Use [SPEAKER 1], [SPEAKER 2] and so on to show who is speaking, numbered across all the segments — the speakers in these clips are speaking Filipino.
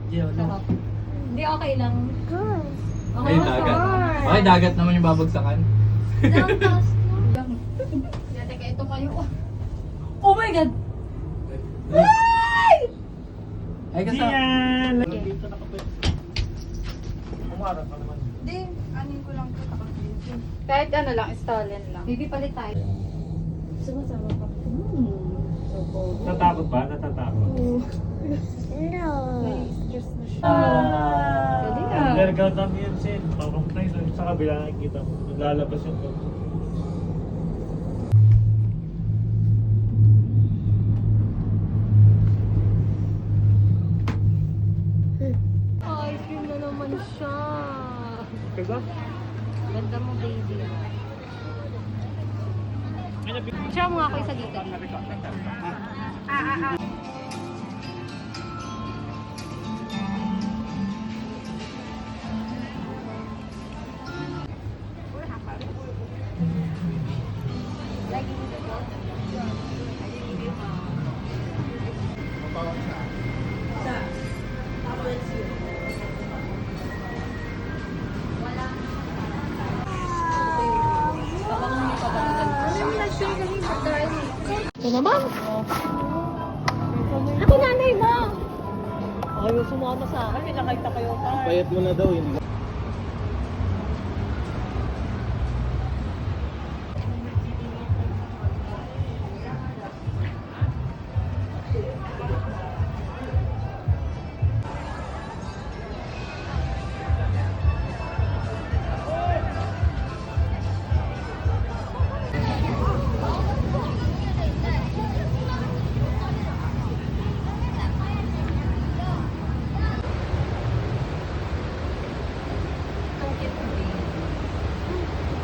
[SPEAKER 1] Yeah, no.
[SPEAKER 2] Sarap. Hindi, okay lang.
[SPEAKER 1] Ay, dagat. Okay, dagat naman yung babagsakan.
[SPEAKER 2] Downtown. Teka, ito kayo. Oh my God!
[SPEAKER 1] Ay, kasi...
[SPEAKER 3] Gian!
[SPEAKER 2] Okay.
[SPEAKER 3] Dito nakapit. Umarap ka naman.
[SPEAKER 4] Hindi, anin ko lang po takapin.
[SPEAKER 5] Kahit ano lang, stalin lang.
[SPEAKER 2] Baby, palit tayo. Sumasama ka.
[SPEAKER 3] Natatakot ba? Natatakot.
[SPEAKER 5] May stress na siya.
[SPEAKER 2] Dali ah.
[SPEAKER 3] Underground namin yun, Sin. Parang tayo sa kabila nakikita mo. Lalabas yung to.
[SPEAKER 2] Ice cream na naman siya.
[SPEAKER 3] Diba?
[SPEAKER 2] Ganda mo, baby. Siya mo nga ako isa dito. Ito naman. Ako nanay mo. Ayaw sumama sa akin. Nakita kayo pa.
[SPEAKER 3] Payat mo na daw, hindi.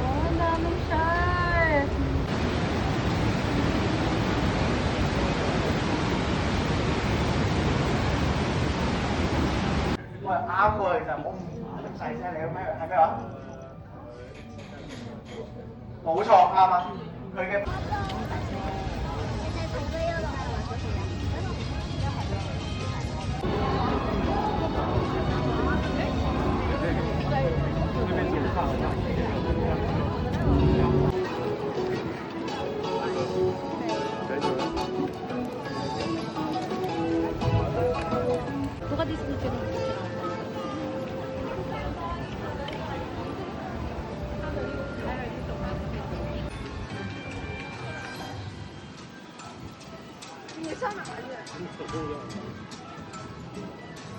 [SPEAKER 5] Oh, ang daming shark.
[SPEAKER 6] Áo mười là muốn xài xe này mấy hai cái đó ngủ sòn mà hơi cái
[SPEAKER 2] Buka di sa dito.
[SPEAKER 4] Hindi sana kanya.